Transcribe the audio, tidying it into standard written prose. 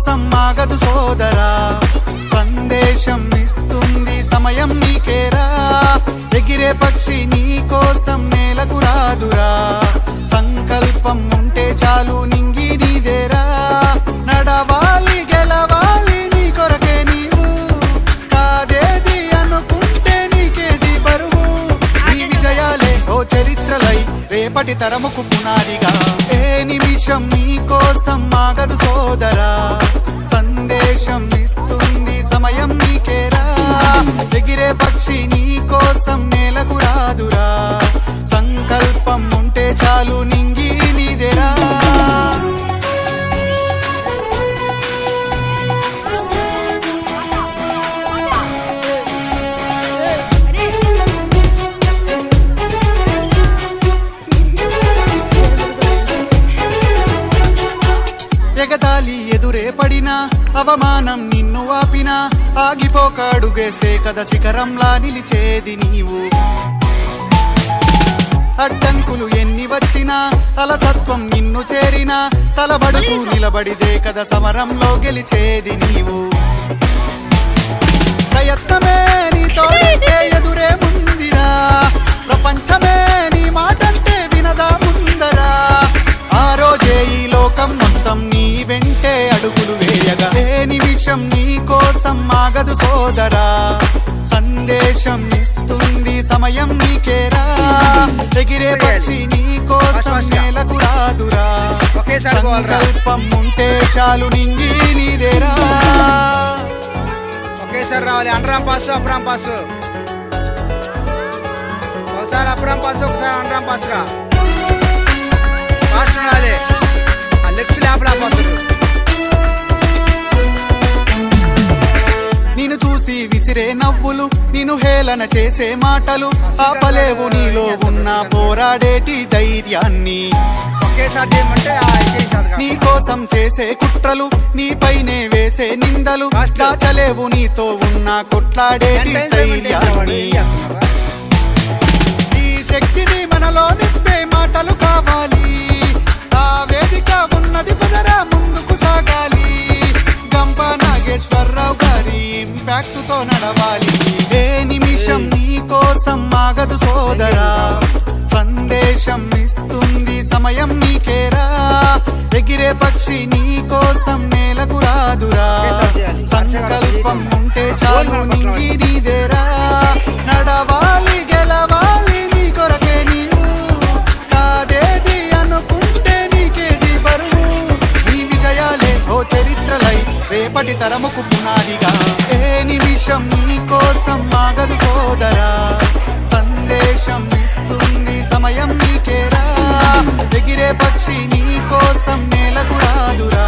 కోసం ఆగదు సోదరా, సందేశం ఇస్తుంది సమయం నీకేరా. ఎగిరే పక్షి నీ కోసం నేలకు రాదురా, సంకల్పం ఉంటే చాలు నింగి నీదేరా. నడవాలి గెలవాలి నీ కొరకే నీవు, కాదేది అనుకుంటే నీకేది బరువు. నీ విజయాలే ఓ చరిత్రలై రేపటి తరముకు పునాదిగా. ఏ నిమిషం నీ కోసం ఆగదు సోదరా, సందేశం ఇస్తుంది సమయం నీకేరా. ఎగిరే పక్షి నీ కోసం నేలకు రాదురా, సంకల్పం ఉంటే చాలు నింగి నీదేరా. ఎగతాళి ఎదురే పడినా, అవమానం నిన్ను ఆపినా, ఆగిపోక అడుగేస్తే కదా శిఖరంలా నిలిచేది నీవు. అడ్డంకులు ఎన్ని వచ్చినా, అలసత్వం నిన్ను చేరినా, తలబడుతూ నిలబడిదే కదా సమరంలో గెలిచేది నీవు. ప్రయత్నమే నీ తోడైతే ఎదురే ముందిరా, ప్రపంచమే నీ మాటంటే వినదా ముందరా. ఆ రోజే ఈ లోకం మొత్తం నీ వెంటే అడుగులు వేయగా. ఏ నిమిషం నీ కోసం ఆగదు సోదరా, సందేశం ఇస్తుంది సమయం నీకేరా. ఎగిరే పక్షి నీ కోసం నేలకు రాదురా, సంకల్పం ఉంటే చాలు నింగి నీదేరా. ఒకేసారి రావాలి. అండరాం పాస్, అప్రాం పాస్, ఒకసారి అప్రాం పాస్, ఒకసారి అండరాం పాస్ రా. పాస్ ఉండాలి, ఆ లెగ్స్ లేపలేకపోతారు. నిన్ను చూసి విసిరే నవ్వులు, నిన్ను హేళన చేసే మాటలు, ఆపలేవు నీలో ఉన్న పోరాడేటి ధైర్యాన్ని. ఒకేసారి చేయమంటే నీ కోసం చేసే కుట్రలు, నీపైనే వేసే నిందలు, దాచలేవు నీతో ఉన్న కొట్లాడేటి స్థైర్యాన్ని. ఈ శక్తిని మనలో నింపే మాటలు కావాలి, ఆ వేదిక ఉన్నది పదరా ముందుకు సాగాలి. గంప నాగేశ్వరరావు గారి ఇంపాక్ట్ తో నడవాలి. ఏ నిమిషం నీ కోసం ఆగదు సోదరా, సందేశం ఇస్తుంది సమయం నీకేరా. ఎగిరే పక్షి నీ కోసం నేలకు రాదురా, సంకల్పం ఉంటే చాలు నింగి నీదేరా. నడవాలి గెలవాలి నీ కొరకే నీవు, కాదేది అనుకుంటే నీకేది బరువు. నీ విజయాలే ఓ చరిత్రలై రేపటి తరముకు పునాదిగా. ఏ నిమిషం నీ కోసం ఆగదు సోదరా, సందేశం ఇస్తుంది సమయం నీకేరా. ఎగిరే పక్షి నీ కోసం నేలకు రాదురా,